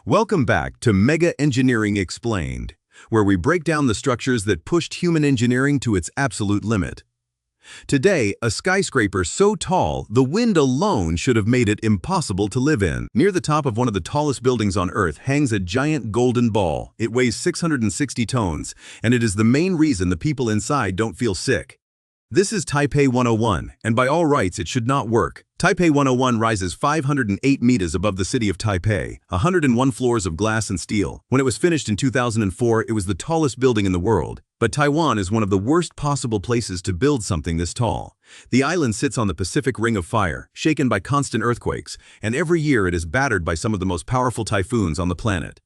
Welcome back to Mega Engineering Explained, where we break down the structures that pushed human engineering to its absolute limit. Today, a skyscraper so tall, the wind alone should have made it impossible to live in. Near the top of one of the tallest buildings on Earth hangs a giant golden ball. It weighs 660 tons, and it is the main reason the people inside don't feel sick. This is Taipei 101, and by all rights it should not work. Taipei 101 rises 508 meters above the city of Taipei, 101 floors of glass and steel. When it was finished in 2004, it was the tallest building in the world. But Taiwan is one of the worst possible places to build something this tall. The island sits on the Pacific Ring of Fire, shaken by constant earthquakes, and every year it is battered by some of the most powerful typhoons on the planet.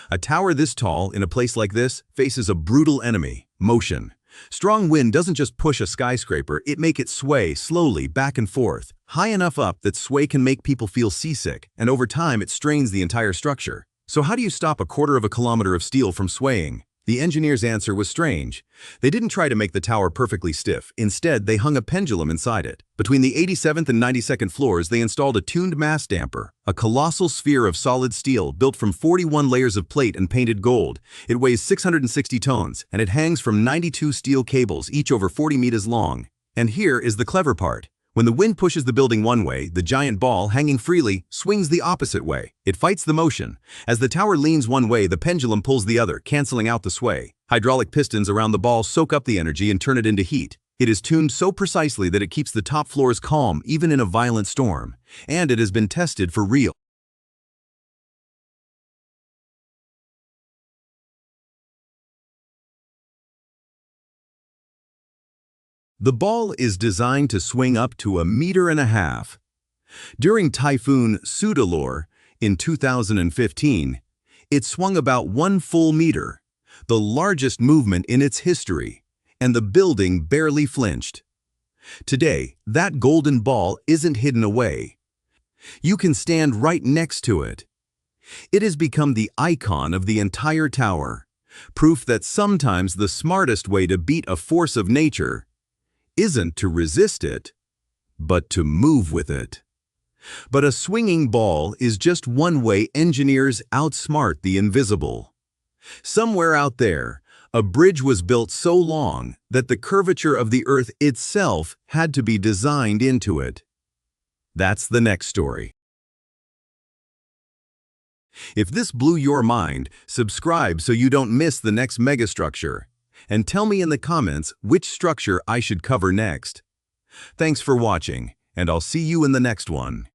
A tower this tall, in a place like this, faces a brutal enemy: motion. Strong wind doesn't just push a skyscraper, it makes it sway slowly back and forth, high enough up that sway can make people feel seasick, and over time it strains the entire structure. So how do you stop a quarter of a kilometer of steel from swaying? The engineer's answer was strange. They didn't try to make the tower perfectly stiff. Instead, they hung a pendulum inside it. Between the 87th and 92nd floors, they installed a tuned mass damper, a colossal sphere of solid steel built from 41 layers of plate and painted gold. It weighs 660 tons, and it hangs from 92 steel cables, each over 40 meters long. And here is the clever part. When the wind pushes the building one way, the giant ball, hanging freely, swings the opposite way. It fights the motion. As the tower leans one way, the pendulum pulls the other, canceling out the sway. Hydraulic pistons around the ball soak up the energy and turn it into heat. It is tuned so precisely that it keeps the top floors calm even in a violent storm. And it has been tested for real. The ball is designed to swing up to 1.5 meters. During Typhoon Soudelor in 2015, it swung about 1 full meter, the largest movement in its history, and the building barely flinched. Today, that golden ball isn't hidden away. You can stand right next to it. It has become the icon of the entire tower, proof that sometimes the smartest way to beat a force of nature isn't to resist it, but to move with it. But a swinging ball is just one way engineers outsmart the invisible. Somewhere out there, a bridge was built so long that the curvature of the Earth itself had to be designed into it. That's the next story. If this blew your mind, subscribe so you don't miss the next megastructure. And tell me in the comments which structure I should cover next. Thanks for watching, and I'll see you in the next one.